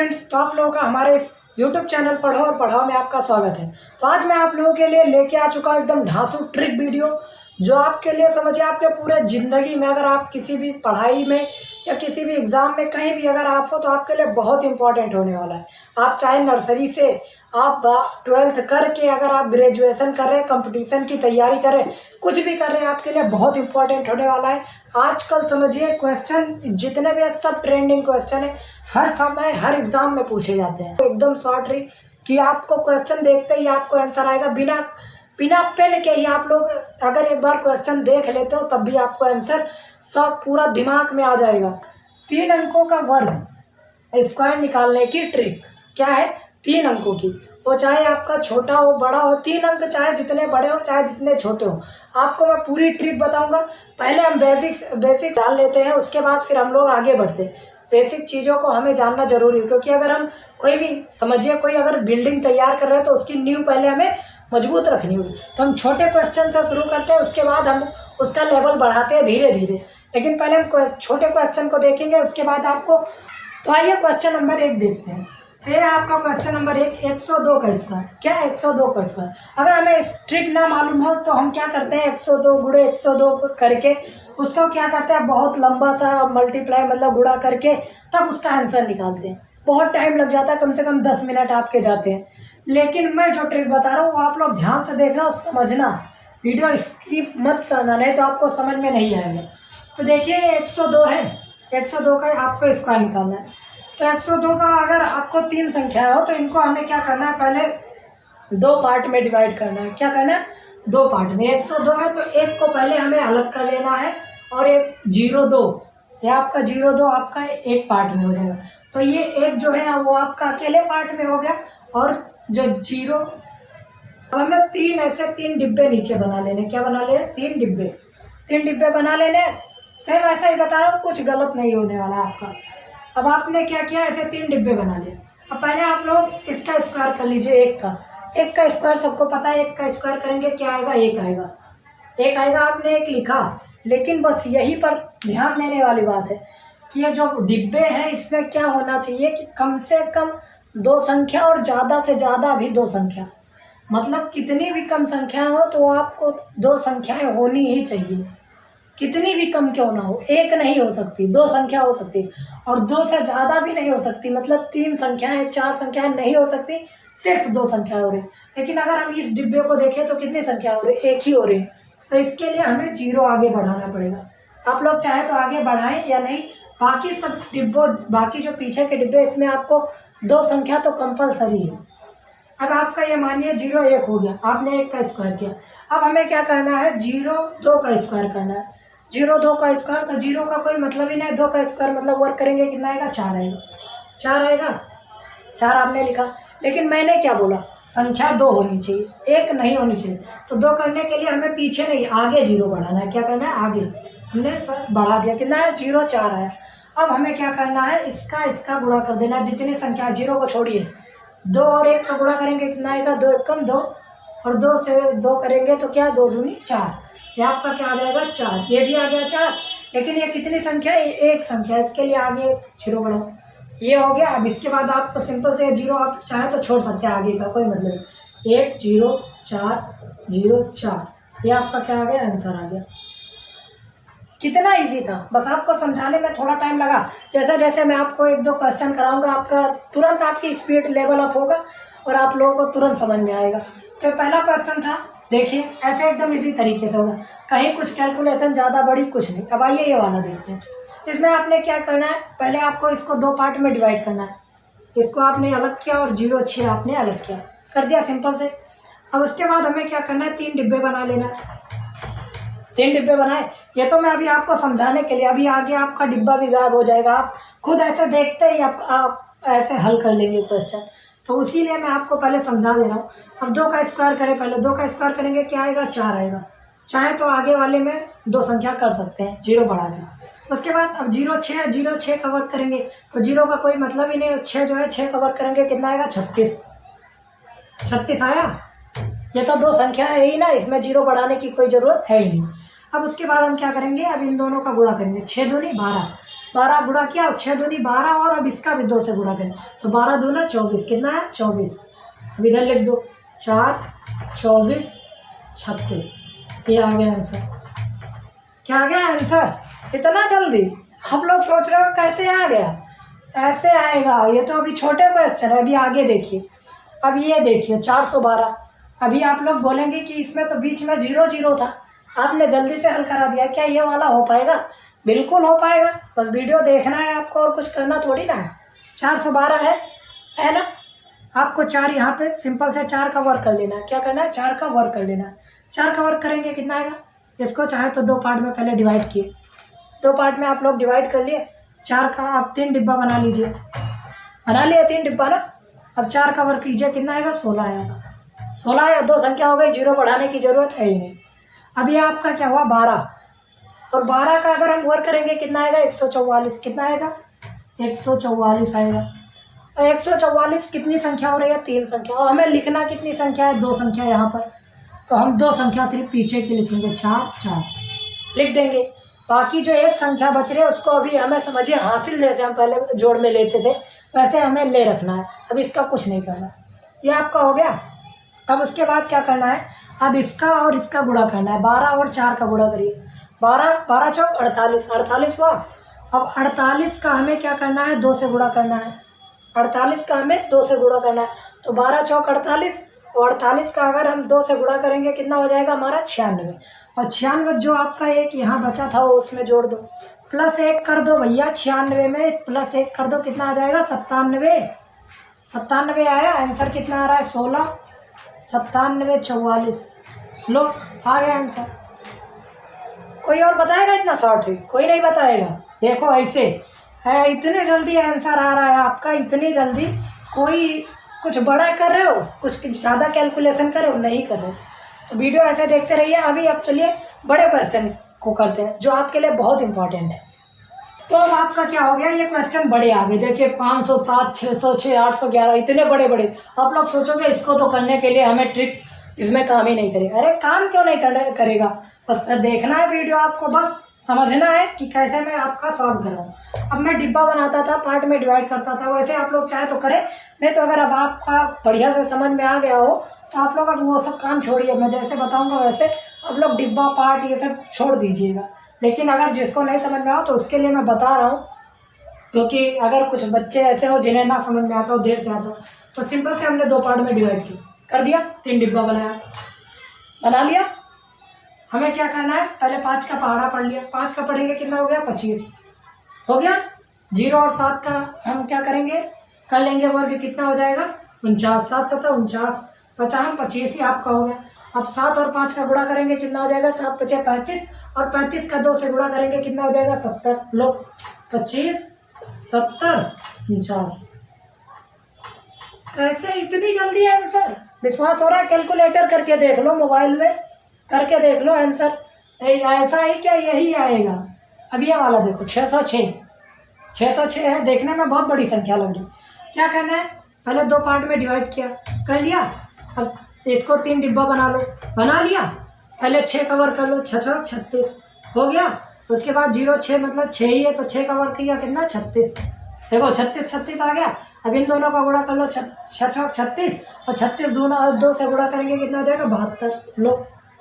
Friends, तो आप लोगों का हमारे इस YouTube चैनल पढ़ो और पढ़ाओ में आपका स्वागत है। तो आज मैं आप लोगों के लिए लेके आ चुका हूँ एकदम धांसू ट्रिक वीडियो, जो आपके लिए समझिए आपके पूरे ज़िंदगी में अगर आप किसी भी पढ़ाई में या किसी भी एग्ज़ाम में कहीं भी अगर आप हो तो आपके लिए बहुत इंपॉर्टेंट होने वाला है। आप चाहे नर्सरी से आप 12th करके अगर आप ग्रेजुएशन कर रहे हैं, कंपटीशन की तैयारी कर रहे हैं, कुछ भी कर रहे हैं, आपके लिए बहुत इंपॉर्टेंट होने वाला है। आजकल समझिए क्वेश्चन जितने भी है सब ट्रेंडिंग क्वेश्चन है, हर समय हर एग्ज़ाम में पूछे जाते हैं। तो एकदम शॉर्ट ट्रिक कि आपको क्वेश्चन देखते ही आपको आंसर आएगा, बिना पेन के ही आप लोग अगर एक बार क्वेश्चन देख लेते हो तब भी आपको आंसर सब पूरा दिमाग में आ जाएगा। 3 अंकों का वर्ग स्क्वायर निकालने की ट्रिक क्या है? 3 अंकों की, वो चाहे आपका छोटा हो बड़ा हो, 3 अंक चाहे जितने बड़े हो चाहे जितने छोटे हो, आपको मैं पूरी ट्रिक बताऊंगा। पहले हम बेसिक जान लेते हैं, उसके बाद फिर हम लोग आगे बढ़ते हैं। बेसिक चीज़ों को हमें जानना जरूरी है, क्योंकि अगर हम कोई भी समझिए कोई अगर बिल्डिंग तैयार कर रहे हैं तो उसकी नींव पहले हमें मजबूत रखनी होगी। तो हम छोटे क्वेश्चन से शुरू करते हैं, उसके बाद हम उसका लेवल बढ़ाते हैं धीरे धीरे। लेकिन पहले हम छोटे क्वेश्चन को देखेंगे, उसके बाद आपको। तो आइए क्वेश्चन नंबर 1 देखते हैं। ये आपका क्वेश्चन नंबर 1, 102 का स्क्वायर। क्या 102 का स्क्वायर? अगर हमें इस ट्रिक ना मालूम हो तो हम क्या करते हैं, 102 गुणे 102 करके उसको क्या करते हैं, बहुत लंबा सा मल्टीप्लाई मतलब गुणा करके तब उसका आंसर निकालते हैं। बहुत टाइम लग जाता है, कम से कम 10 मिनट आपके जाते हैं। लेकिन मैं जो ट्रिक बता रहा हूँ वो आप लोग ध्यान से देखना और समझना, वीडियो स्किप मत करना, नहीं तो आपको समझ में नहीं आएगा। तो देखिए 102 है, 102 का आपको स्क्वायर निकालना है। तो 102 का अगर आपको 3 संख्या हो तो इनको हमें क्या करना है, पहले 2 पार्ट में डिवाइड करना है। क्या करना है? 2 पार्ट में। 102 है तो एक को पहले हमें अलग कर लेना है और एक 02, यह आपका 02 आपका एक पार्ट में हो जाएगा। तो ये एक जो है वो आपका अकेले पार्ट में हो गया, और जो 0, अब हमें 3 ऐसे 3 डिब्बे नीचे बना लेने। क्या बना ले? 3 डिब्बे बना लेने। सेम ऐसा ही बता रहा हूँ, कुछ गलत नहीं होने वाला आपका। अब आपने क्या किया, ऐसे 3 डिब्बे बना लिए। अब पहले आप लोग इसका स्क्वायर कर लीजिए। एक का स्क्वायर सबको पता है, एक का स्क्वायर करेंगे क्या आएगा? एक आएगा। आपने एक लिखा, लेकिन बस यहीं पर ध्यान देने वाली बात है कि ये जो डिब्बे हैं इसमें क्या होना चाहिए कि कम से कम 2 संख्या और ज़्यादा से ज़्यादा भी 2 संख्या, मतलब कितनी भी कम संख्या हो तो आपको 2 संख्याएं होनी ही चाहिए। कितनी भी कम क्यों ना हो, एक नहीं हो सकती, 2 संख्या हो सकती, और 2 से ज़्यादा भी नहीं हो सकती। मतलब 3 संख्याएं 4 संख्याएं नहीं हो सकती, सिर्फ 2 संख्याएं हो रही। लेकिन अगर हम इस डिब्बे को देखें तो कितनी संख्या हो रही? एक ही हो रही। तो इसके लिए हमें 0 आगे बढ़ाना पड़ेगा। आप लोग चाहे तो आगे बढ़ाएं या नहीं, बाकी सब डिब्बों, बाकी जो पीछे के डिब्बे इसमें आपको 2 संख्या तो कंपलसरी है। अब आपका ये मानिए 0 1 हो गया, आपने 1 का स्क्वायर किया। अब हमें क्या करना है, 0 2 का स्क्वायर करना है। 0 2 का स्क्वायर, तो 0 का कोई मतलब ही नहीं, 2 का स्क्वायर मतलब वर्क करेंगे कितना आएगा? 4 आएगा। 4 आपने लिखा, लेकिन मैंने क्या बोला, संख्या 2 होनी चाहिए, 1 नहीं होनी चाहिए। तो 2 करने के लिए हमें पीछे नहीं आगे 0 बढ़ाना है। क्या करना है? आगे हमने बढ़ा दिया, कितना है? 0 4 आया। अब हमें क्या करना है, इसका गुणा कर देना है। जितनी संख्या, 0 को छोड़िए, 2 और 1 का गुणा करेंगे कितना आएगा? 2 1 2, और 2 से 2 करेंगे तो क्या? 2 दूनी 4। ये आपका क्या आ जाएगा? 4। ये भी आ गया 4, लेकिन ये कितनी संख्या है? एक संख्या, इसके लिए आगे 0 बढ़ाओ। ये हो गया। अब इसके बाद आपको सिंपल से 0 आप चाहे तो छोड़ सकते हैं, आगे का कोई मतलब नहीं। 1 0 4 0 4, ये आपका क्या आ गया? आंसर आ गया। कितना इजी था, बस आपको समझाने में थोड़ा टाइम लगा। जैसे जैसे मैं आपको 1 2 क्वेश्चन कराऊंगा, आपका तुरंत आपकी स्पीड लेवल अप होगा और आप लोगों को तुरंत समझ में आएगा। तो पहला क्वेश्चन था, देखिए ऐसे एकदम इजी तरीके से होगा, कहीं कुछ कैलकुलेशन ज़्यादा बड़ी कुछ नहीं। अब आइए ये वाला देखते हैं। इसमें आपने क्या करना है, पहले आपको इसको 2 पार्ट में डिवाइड करना है। इसको आपने अलग किया और 0 6 आपने अलग किया, कर दिया सिंपल से। अब उसके बाद हमें क्या करना है, 3 डिब्बे बना लेना है। 3 डिब्बे बनाए, ये तो मैं अभी आपको समझाने के लिए, अभी आगे आपका डिब्बा भी गायब हो जाएगा। आप खुद ऐसे देखते ही आप ऐसे हल कर लेंगे क्वेश्चन, तो इसीलिए मैं आपको पहले समझा दे रहा हूँ। अब 2 का स्क्वायर करें, पहले 2 का स्क्वायर करेंगे क्या आएगा? 4 आएगा। चाहे तो आगे वाले में 2 संख्या कर सकते हैं 0 बढ़ा के। उसके बाद अब 0 6 का वर्क करेंगे, तो 0 का कोई मतलब ही नहीं, 6 जो है 6 का वर्क करेंगे कितना आएगा? 36 आया। ये तो 2 संख्या है ही ना, इसमें 0 बढ़ाने की कोई ज़रूरत है ही नहीं। अब उसके बाद हम क्या करेंगे, अब इन दोनों का गुणा करेंगे। 6 दूनी 12, 12 गुणा किया, 6 दूनी 12 और अब इसका भी 2 से गुणा करें तो 12 दूना 24, कितना है 24। अब इधर लिख दो 4, 24, 36, ये आ गया आंसर। क्या आ गया आंसर? इतना जल्दी? आप लोग सोच रहे हो कैसे आ गया? ऐसे आएगा, ये तो अभी छोटे क्वेश्चन है। अभी आगे देखिए, अब ये देखिए 412। अभी आप लोग बोलेंगे कि इसमें तो बीच में 0 0 था, आपने जल्दी से हल करा दिया, क्या ये वाला हो पाएगा? बिल्कुल हो पाएगा, बस वीडियो देखना है आपको और कुछ करना थोड़ी ना है। 412 है ना? आपको 4 यहाँ पे सिंपल से 4 का वर्क कर लेना है। क्या करना है? 4 का वर्क कर लेना है। 4 का वर्क करेंगे कितना आएगा? इसको चाहे तो 2 पार्ट में पहले डिवाइड किए, 2 पार्ट में आप लोग डिवाइड कर लिए। 4 का आप 3 डिब्बा बना लीजिए, बना लिया 3 डिब्बा ना। अब 4 का वर्क कीजिए, कितना आएगा? 16 आएगा। 16 या 2 संख्या हो गई, 0 बढ़ाने की जरूरत है ही नहीं। अब ये आपका क्या हुआ? 12, और 12 का अगर हम वर्क करेंगे कितना आएगा? 144। कितना आएगा? 144 आएगा। और 144 कितनी संख्या हो रही है? 3 संख्या। और हमें लिखना कितनी संख्या है? 2 संख्या यहाँ पर, तो हम 2 संख्या सिर्फ पीछे की लिखेंगे, 4 4 लिख देंगे। बाकी जो 1 संख्या बच रही है उसको अभी हमें समझिए हासिल, जैसे हम पहले जोड़ में लेते थे वैसे हमें ले रखना है। अब इसका कुछ नहीं करना, ये आपका हो गया। अब उसके बाद क्या करना है? अब इसका और इसका गुणा करना है। 12 और 4 का गुणा करिए, 12 12 चौक 48, 48 हुआ। अब 48 का हमें क्या करना है? 2 से गुणा करना है। 48 का हमें 2 से गुणा करना है, तो 12 चौक 48, और 48 का अगर हम 2 से गुणा करेंगे कितना हो जाएगा हमारा? 96। और 96 जो आपका एक यहाँ बचा था वो उसमें जोड़ दो, प्लस 1 कर दो भैया। 96 में प्लस 1 कर दो, कितना आ जाएगा? 97। 97 आया। आंसर कितना आ रहा है? 16, 97, 44। लो आ गया आंसर। कोई और बताएगा इतना शॉर्ट ट्रिक? कोई नहीं बताएगा। देखो ऐसे है, इतने जल्दी आंसर आ रहा है आपका, इतनी जल्दी। कोई कुछ बड़ा कर रहे हो, कुछ ज़्यादा कैलकुलेशन कर रहे हो, नहीं कर रहे हो, तो वीडियो ऐसे देखते रहिए। अभी अब चलिए बड़े क्वेश्चन को करते हैं जो आपके लिए बहुत इंपॉर्टेंट है। तो अब आपका क्या हो गया? ये क्वेश्चन बड़े आ गए, देखिए 507, 606, 811, इतने बड़े बड़े। आप लोग सोचोगे इसको तो करने के लिए हमें ट्रिक इसमें काम ही नहीं करेगा। अरे काम क्यों नहीं करेगा? बस देखना है वीडियो, आपको बस समझना है कि कैसे मैं आपका सॉल्व कर रहा हूँ। अब मैं डिब्बा बनाता था, पार्ट में डिवाइड करता था, वैसे आप लोग चाहे तो करें, नहीं तो अगर अब आपका बढ़िया से समझ में आ गया हो तो आप लोग अब वो सब काम छोड़िए। मैं जैसे बताऊँगा वैसे आप लोग डिब्बा पार्ट ये सब छोड़ दीजिएगा। लेकिन अगर जिसको नहीं समझ में आओ तो उसके लिए मैं बता रहा हूँ, क्योंकि अगर कुछ बच्चे ऐसे हो जिन्हें ना समझ में आता हो, देर से आता हो, तो सिंपल से हमने 2 पार्ट में डिवाइड कर दिया, 3 डिब्बा बना लिया। हमें क्या करना है? पहले 5 का पहाड़ा पढ़ लिया, 5 का पढ़ेंगे कितना हो गया? 25 हो गया। 0 और 7 का हम क्या करेंगे? कर लेंगे वर्ग, कितना हो जाएगा? 49, 7 7 49, 50 25 ही आपका हो गया। अब 7 और 5 का गुणा करेंगे, कितना हो जाएगा? 7 5 35, और 35 का 2 से गुणा करेंगे, कितना हो जाएगा? 70। लो 25, 70, 49। कैसे इतनी जल्दी आंसर? विश्वास हो रहा है? कैलकुलेटर करके देख लो, मोबाइल में करके देख लो आंसर। ऐसा ही क्या? यही आएगा। अब ये वाला देखो 606, 606 है, देखने में बहुत बड़ी संख्या लग रही। क्या करना है? पहले 2 पार्ट में डिवाइड किया, कर लिया। अब इसको 3 डिब्बा बना लो, बना लिया। पहले 6 का वर्क कर लो, 6 6 36 हो गया। उसके बाद 0 6 मतलब 6 ही है, तो 6 का वर्क किया, कितना? 36। देखो 36 36 आ गया। अब इन दोनों का गुणा कर लो, 6 6 36, और 36 2 से गुणा करेंगे, कितना हो जाएगा? 72। लो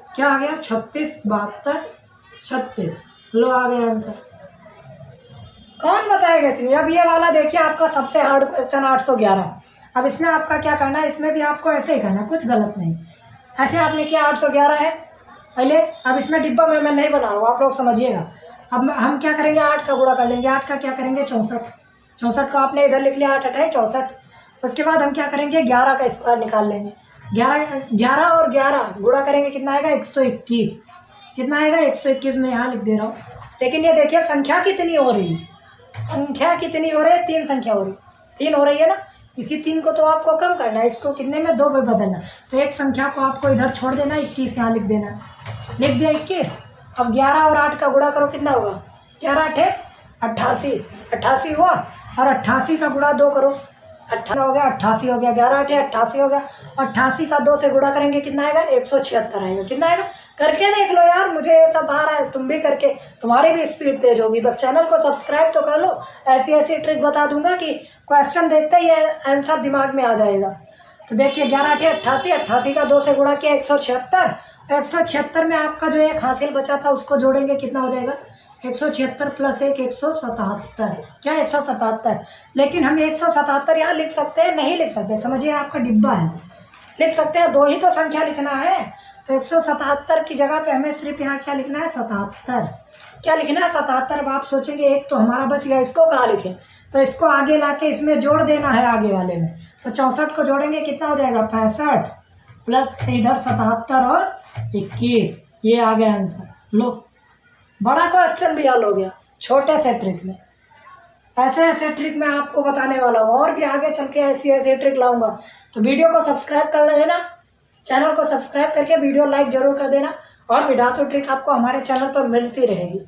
क्या आ गया? 36, 72, 36। लो आ गया आंसर। कौन बताएगा इतनी? अब ये वाला देखिए आपका सबसे हार्ड क्वेश्चन 811। अब इसमें आपका क्या करना है? इसमें भी आपको ऐसे ही करना है, कुछ गलत नहीं। ऐसे आप लिखिए 811 है पहले। अब इसमें डिब्बा में मैं नहीं बना रहा हूँ, आप लोग समझिएगा। अब हम क्या करेंगे? 8 का गुणा कर लेंगे। 8 का क्या करेंगे? 64। 64 को आपने इधर लिख लिया, 8 8 64। उसके बाद हम क्या करेंगे? 11 का स्क्वायर निकाल लेंगे। 11 और 11 गुणा करेंगे, कितना आएगा? 121। कितना आएगा? 121 में यहाँ लिख दे रहा हूँ। लेकिन ये देखिए संख्या कितनी हो रही है? संख्या कितनी हो रही है? 3 संख्या हो रही, 3 हो रही है ना। इसी 3 को तो आपको कम करना है, इसको कितने में? 2 में बदलना। तो एक संख्या को आपको इधर छोड़ देना, 21 यहाँ लिख देना। लिख दिया 21। अब 11 और 8 का गुणा करो, कितना होगा? 11 8 88, 88 हुआ। और 88 का गुणा 2 करो, 18 हो गया, 88 हो गया, 11 8 88 हो गया। 88 का 2 से गुणा करेंगे कितना आएगा? 176 आएगा। कितना आएगा? करके देख लो यार, मुझे ये सब आ रहा है, तुम भी करके, तुम्हारी भी स्पीड तेज होगी। बस चैनल को सब्सक्राइब तो कर लो, ऐसी ऐसी ट्रिक बता दूंगा कि क्वेश्चन देखते ही आंसर दिमाग में आ जाएगा। तो देखिए 11 8 88, 88 का 2 से गुणा किया 176। 176 में आपका जो एक हासिल बचा था उसको जोड़ेंगे, कितना हो जाएगा? 176 प्लस 1 177। क्या 177? लेकिन हम 177 यहाँ लिख सकते हैं? नहीं लिख सकते, समझिए आपका डिब्बा है। लिख सकते हैं, 2 ही तो संख्या लिखना है। तो 177 की जगह पे हमें सिर्फ यहाँ क्या लिखना है? 77। क्या लिखना है? 77। अब आप सोचेंगे एक तो हमारा बच गया, इसको कहाँ लिखें? तो इसको आगे लाके इसमें जोड़ देना है, आगे वाले में। तो 64 को जोड़ेंगे, कितना हो जाएगा? 65 प्लस इधर 77 और 21। ये आ गया आंसर। लो, बड़ा क्वेश्चन भी हल हो गया छोटे से ट्रिक में। ऐसे ऐसे ट्रिक मैं आपको बताने वाला हूँ, और भी आगे चल के ऐसी ऐसी ट्रिक लाऊंगा। तो वीडियो को सब्सक्राइब कर लेना, चैनल को सब्सक्राइब करके वीडियो लाइक जरूर कर देना, और भी ढांसू ट्रिक आपको हमारे चैनल पर मिलती रहेगी।